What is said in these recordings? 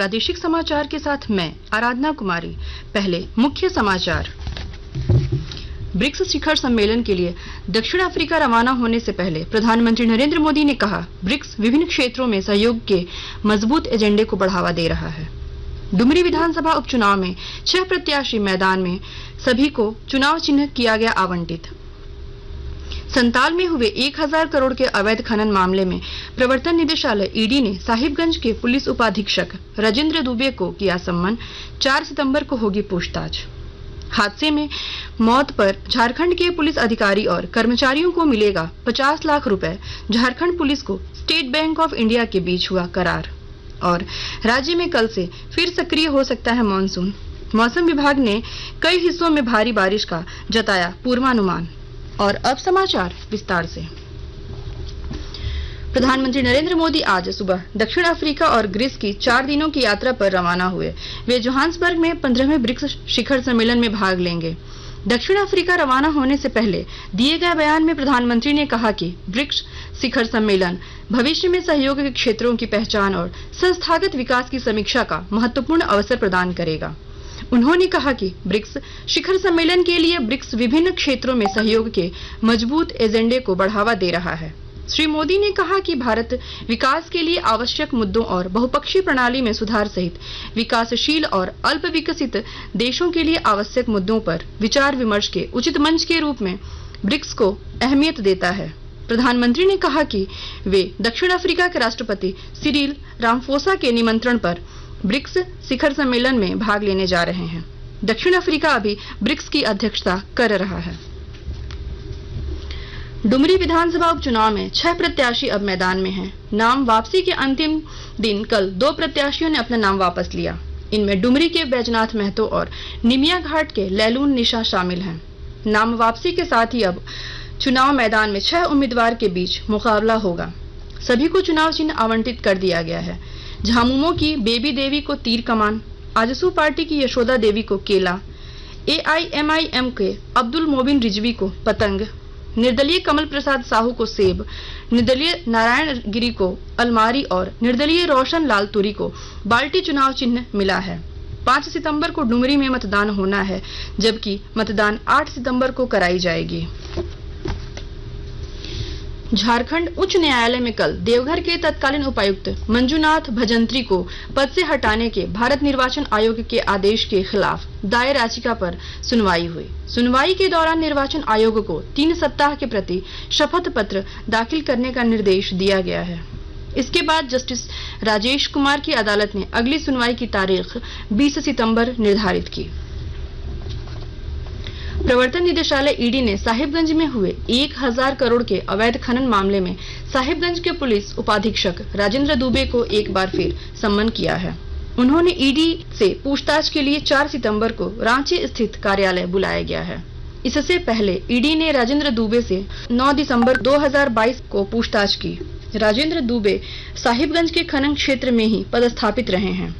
प्रादेशिक समाचार के साथ मैं आराधना कुमारी। पहले मुख्य समाचार। ब्रिक्स शिखर सम्मेलन के लिए दक्षिण अफ्रीका रवाना होने से पहले प्रधानमंत्री नरेंद्र मोदी ने कहा, ब्रिक्स विभिन्न क्षेत्रों में सहयोग के मजबूत एजेंडे को बढ़ावा दे रहा है। डुमरी विधानसभा उपचुनाव में 6 प्रत्याशी मैदान में, सभी को चुनाव चिन्ह किया गया आवंटित। संताल में हुए 1000 करोड़ के अवैध खनन मामले में प्रवर्तन निदेशालय ईडी ने साहिबगंज के पुलिस उपाधीक्षक राजेंद्र दुबे को किया सम्मन। 4 सितंबर को होगी पूछताछ। हादसे में मौत पर झारखंड के पुलिस अधिकारी और कर्मचारियों को मिलेगा 50 लाख रुपए। झारखंड पुलिस को स्टेट बैंक ऑफ इंडिया के बीच हुआ करार। और राज्य में कल से फिर सक्रिय हो सकता है मानसून। मौसम विभाग ने कई हिस्सों में भारी बारिश का जताया पूर्वानुमान। और अब समाचार विस्तार से। प्रधानमंत्री नरेंद्र मोदी आज सुबह दक्षिण अफ्रीका और ग्रीस की 4 दिनों की यात्रा पर रवाना हुए। वे जोहान्सबर्ग में 15वें ब्रिक्स शिखर सम्मेलन में भाग लेंगे। दक्षिण अफ्रीका रवाना होने से पहले दिए गए बयान में प्रधानमंत्री ने कहा कि ब्रिक्स शिखर सम्मेलन भविष्य में सहयोग के क्षेत्रों की पहचान और संस्थागत विकास की समीक्षा का महत्वपूर्ण अवसर प्रदान करेगा। उन्होंने कहा कि ब्रिक्स शिखर सम्मेलन के लिए ब्रिक्स विभिन्न क्षेत्रों में सहयोग के मजबूत एजेंडे को बढ़ावा दे रहा है। श्री मोदी ने कहा कि भारत विकास के लिए आवश्यक मुद्दों और बहुपक्षीय प्रणाली में सुधार सहित विकासशील और अल्प विकसित देशों के लिए आवश्यक मुद्दों पर विचार विमर्श के उचित मंच के रूप में ब्रिक्स को अहमियत देता है। प्रधानमंत्री ने कहा कि वे दक्षिण अफ्रीका के राष्ट्रपति सिरिल रामफोसा के निमंत्रण पर ब्रिक्स शिखर सम्मेलन में भाग लेने जा रहे हैं। दक्षिण अफ्रीका अभी ब्रिक्स की अध्यक्षता कर रहा है। डुमरी विधानसभा उपचुनाव में 6 प्रत्याशी अब मैदान में हैं। नाम वापसी के अंतिम दिन कल 2 प्रत्याशियों ने अपना नाम वापस लिया। इनमें डुमरी के बैजनाथ महतो और निमिया घाट के लैलून निशा शामिल हैं। नाम वापसी के साथ ही अब चुनाव मैदान में 6 उम्मीदवार के बीच मुकाबला होगा। सभी को चुनाव चिन्ह आवंटित कर दिया गया है। झामुमो की बेबी देवी को तीर कमान, आजसू पार्टी की यशोदा देवी को केला, AIMIM के अब्दुल मोबिन रिजवी को पतंग, निर्दलीय कमल प्रसाद साहू को सेब, निर्दलीय नारायण गिरी को अलमारी और निर्दलीय रोशन लाल तुरी को बाल्टी चुनाव चिन्ह मिला है। 5 सितंबर को डुमरी में मतदान होना है, जबकि मतदान 8 सितंबर को कराई जाएगी। झारखंड उच्च न्यायालय में कल देवघर के तत्कालीन उपायुक्त मंजूनाथ भजंत्री को पद से हटाने के भारत निर्वाचन आयोग के आदेश के खिलाफ दायर याचिका पर सुनवाई हुई। सुनवाई के दौरान निर्वाचन आयोग को 3 सप्ताह के प्रति शपथ पत्र दाखिल करने का निर्देश दिया गया है। इसके बाद जस्टिस राजेश कुमार की अदालत ने अगली सुनवाई की तारीख 20 सितंबर निर्धारित की। प्रवर्तन निदेशालय ईडी ने साहिबगंज में हुए 1000 करोड़ के अवैध खनन मामले में साहिबगंज के पुलिस उपाधीक्षक राजेंद्र दुबे को एक बार फिर सम्मन किया है। उन्होंने ईडी से पूछताछ के लिए 4 सितंबर को रांची स्थित कार्यालय बुलाया गया है। इससे पहले ईडी ने राजेंद्र दुबे से 9 दिसंबर 2022 को पूछताछ की। राजेंद्र दुबे साहिबगंज के खनन क्षेत्र में ही पदस्थापित रहे हैं।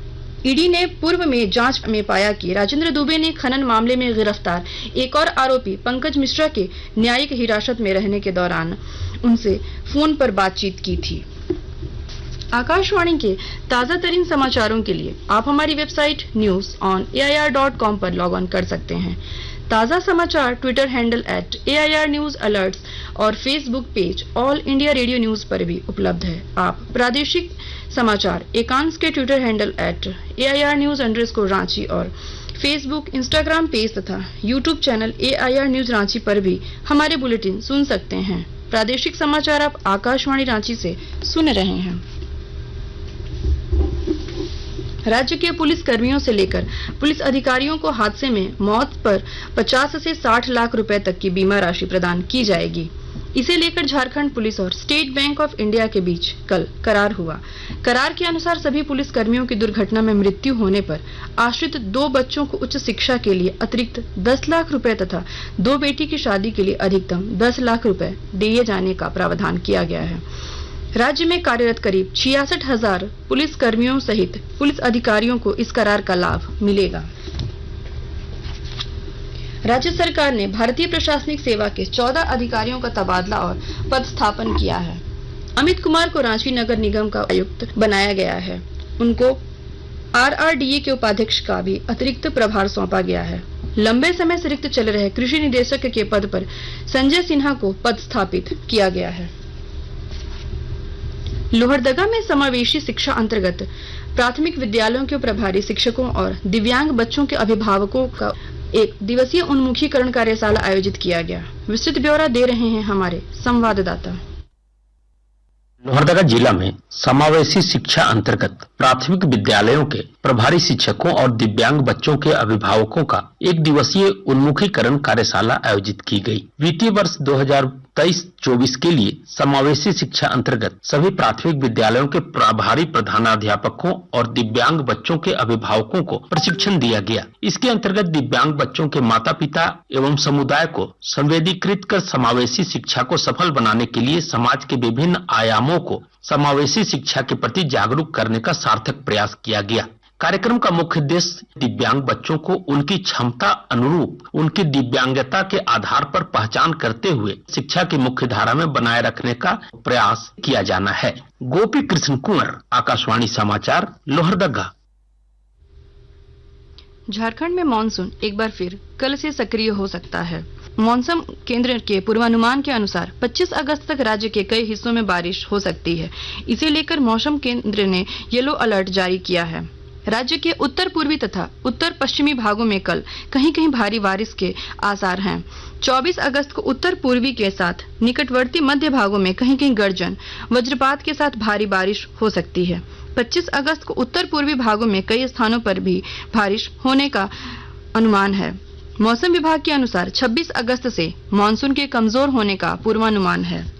ईडी ने पूर्व में जांच में पाया कि राजेंद्र दुबे ने खनन मामले में गिरफ्तार एक और आरोपी पंकज मिश्रा के न्यायिक हिरासत में रहने के दौरान उनसे फोन पर बातचीत की थी। आकाशवाणी के ताजा तरीन समाचारों के लिए आप हमारी वेबसाइट news.air.com पर लॉग ऑन कर सकते हैं। ताजा समाचार Twitter handle @AIR News Alerts और Facebook page all India radio news पर भी उपलब्ध है। आप प्रादेशिक समाचार एकांश के Twitter handle @AIR News_ Ranchi और फेसबुक, इंस्टाग्राम पेज तथा YouTube channel AIR News Ranchi पर भी हमारे बुलेटिन सुन सकते हैं। प्रादेशिक समाचार आप आकाशवाणी रांची से सुन रहे हैं। राज्य के पुलिस कर्मियों से लेकर पुलिस अधिकारियों को हादसे में मौत पर 50 से 60 लाख रुपए तक की बीमा राशि प्रदान की जाएगी। इसे लेकर झारखंड पुलिस और स्टेट बैंक ऑफ इंडिया के बीच कल करार हुआ। करार के अनुसार सभी पुलिस कर्मियों की दुर्घटना में मृत्यु होने पर आश्रित 2 बच्चों को उच्च शिक्षा के लिए अतिरिक्त 10 लाख रुपए तथा 2 बेटी की शादी के लिए अधिकतम 10 लाख रुपए दिए जाने का प्रावधान किया गया है। राज्य में कार्यरत करीब 66,000 पुलिस कर्मियों सहित पुलिस अधिकारियों को इस करार का लाभ मिलेगा। राज्य सरकार ने भारतीय प्रशासनिक सेवा के 14 अधिकारियों का तबादला और पदस्थापन किया है। अमित कुमार को रांची नगर निगम का आयुक्त बनाया गया है। उनको आरआरडीए के उपाध्यक्ष का भी अतिरिक्त प्रभार सौंपा गया है। लंबे समय से रिक्त चल रहे कृषि निदेशक के पद पर संजय सिन्हा को पदस्थापित किया गया है। लोहरदगा में समावेशी शिक्षा अंतर्गत प्राथमिक विद्यालयों के प्रभारी शिक्षकों और दिव्यांग बच्चों के अभिभावकों का एक दिवसीय उन्मुखीकरण कार्यशाला आयोजित किया गया। विस्तृत ब्यौरा दे रहे हैं हमारे संवाददाता। लोहरदगा जिला में समावेशी शिक्षा अंतर्गत प्राथमिक विद्यालयों के प्रभारी शिक्षकों और दिव्यांग बच्चों के अभिभावकों का एक दिवसीय उन्मुखीकरण कार्यशाला आयोजित की गई। वित्तीय वर्ष 2023-24 के लिए समावेशी शिक्षा अंतर्गत सभी प्राथमिक विद्यालयों के प्रभारी प्रधानाध्यापकों और दिव्यांग बच्चों के अभिभावकों को प्रशिक्षण दिया गया। इसके अंतर्गत दिव्यांग बच्चों के माता पिता एवं समुदाय को संवेदीकृत कर समावेशी शिक्षा को सफल बनाने के लिए समाज के विभिन्न आयामों को समावेशी शिक्षा के प्रति जागरूक करने का सार्थक प्रयास किया गया। कार्यक्रम का मुख्य उद्देश्य दिव्यांग बच्चों को उनकी क्षमता अनुरूप उनकी दिव्यांगता के आधार पर पहचान करते हुए शिक्षा की मुख्य धारा में बनाए रखने का प्रयास किया जाना है। गोपी कृष्ण कुंवर, आकाशवाणी समाचार, लोहरदगा। झारखंड में मानसून एक बार फिर कल से सक्रिय हो सकता है। मौसम केंद्र के पूर्वानुमान के अनुसार 25 अगस्त तक राज्य के कई हिस्सों में बारिश हो सकती है। इसे लेकर मौसम केंद्र ने येलो अलर्ट जारी किया है। राज्य के उत्तर पूर्वी तथा उत्तर पश्चिमी भागों में कल कहीं कहीं भारी बारिश के आसार हैं। 24 अगस्त को उत्तर पूर्वी के साथ निकटवर्ती मध्य भागों में कहीं कहीं गर्जन वज्रपात के साथ भारी बारिश हो सकती है। 25 अगस्त को उत्तर पूर्वी भागों में कई स्थानों पर भी बारिश होने का अनुमान है। मौसम विभाग के अनुसार 26 अगस्त से मानसून के कमजोर होने का पूर्वानुमान है।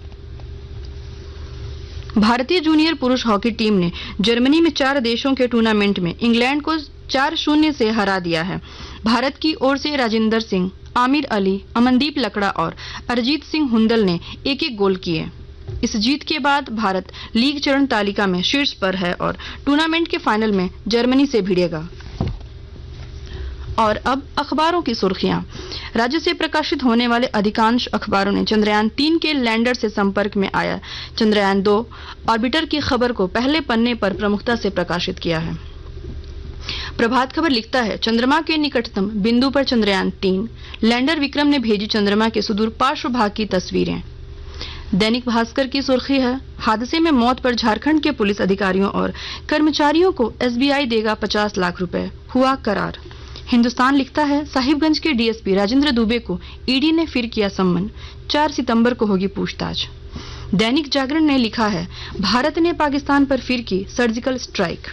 भारतीय जूनियर पुरुष हॉकी टीम ने जर्मनी में 4 देशों के टूर्नामेंट में इंग्लैंड को 4-0 से हरा दिया है। भारत की ओर से राजेंद्र सिंह, आमिर अली, अमनदीप लकड़ा और अरिजीत सिंह हुंदल ने एक-एक गोल किए। इस जीत के बाद भारत लीग चरण तालिका में शीर्ष पर है और टूर्नामेंट के फाइनल में जर्मनी से भिड़ेगा। और अब अखबारों की सुर्खियां। राज्य से प्रकाशित होने वाले अधिकांश अखबारों ने चंद्रयान 3 के लैंडर से संपर्क में आया चंद्रयान 2 ऑर्बिटर की खबर को पहले पन्ने पर प्रमुखता से प्रकाशित किया है। प्रभात खबर लिखता है, चंद्रमा के निकटतम बिंदु पर चंद्रयान 3 लैंडर विक्रम ने भेजी चंद्रमा के सुदूर पार्श्व भाग की तस्वीरें। दैनिक भास्कर की सुर्खी है, हादसे में मौत पर झारखंड के पुलिस अधिकारियों और कर्मचारियों को एसबीआई देगा 50 लाख रुपए, हुआ करार। हिंदुस्तान लिखता है, साहिबगंज के डीएसपी राजेंद्र दुबे को ईडी ने फिर किया सम्मन, 4 सितंबर को होगी पूछताछ। दैनिक जागरण ने लिखा है, भारत ने पाकिस्तान पर फिर की सर्जिकल स्ट्राइक।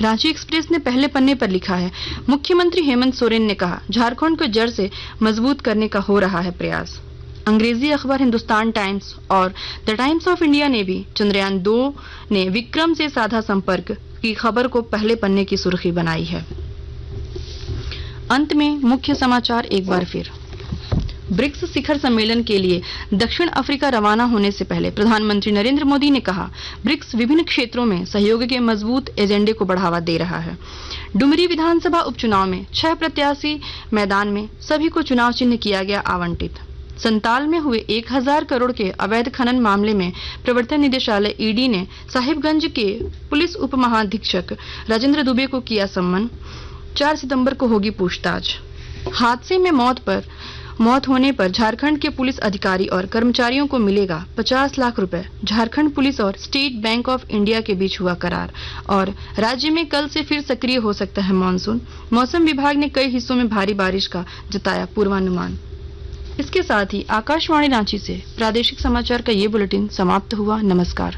रांची एक्सप्रेस ने पहले पन्ने पर लिखा है, मुख्यमंत्री हेमंत सोरेन ने कहा, झारखंड को जड़ से मजबूत करने का हो रहा है प्रयास। अंग्रेजी अखबार हिंदुस्तान टाइम्स और द टाइम्स ऑफ इंडिया ने भी चंद्रयान 2 ने विक्रम से साधा संपर्क की खबर को पहले पन्ने की सुर्खी बनाई है। अंत में मुख्य समाचार एक बार फिर। ब्रिक्स शिखर सम्मेलन के लिए दक्षिण अफ्रीका रवाना होने से पहले प्रधानमंत्री नरेंद्र मोदी ने कहा, ब्रिक्स विभिन्न क्षेत्रों में सहयोग के मजबूत एजेंडे को बढ़ावा दे रहा है। डुमरी विधानसभा उपचुनाव में 6 प्रत्याशी मैदान में, सभी को चुनाव चिन्ह किया गया आवंटित। संताल में हुए 1000 करोड़ के अवैध खनन मामले में प्रवर्तन निदेशालय ईडी ने साहिबगंज के पुलिस उप महाधीक्षक राजेंद्र दुबे को किया सम्मन, 4 सितंबर को होगी पूछताछ। हादसे में मौत होने पर झारखंड के पुलिस अधिकारी और कर्मचारियों को मिलेगा 50 लाख रुपए। झारखंड पुलिस और स्टेट बैंक ऑफ इंडिया के बीच हुआ करार। और राज्य में कल से फिर सक्रिय हो सकता है मानसून। मौसम विभाग ने कई हिस्सों में भारी बारिश का जताया पूर्वानुमान। इसके साथ ही आकाशवाणी रांची से प्रादेशिक समाचार का ये बुलेटिन समाप्त हुआ। नमस्कार।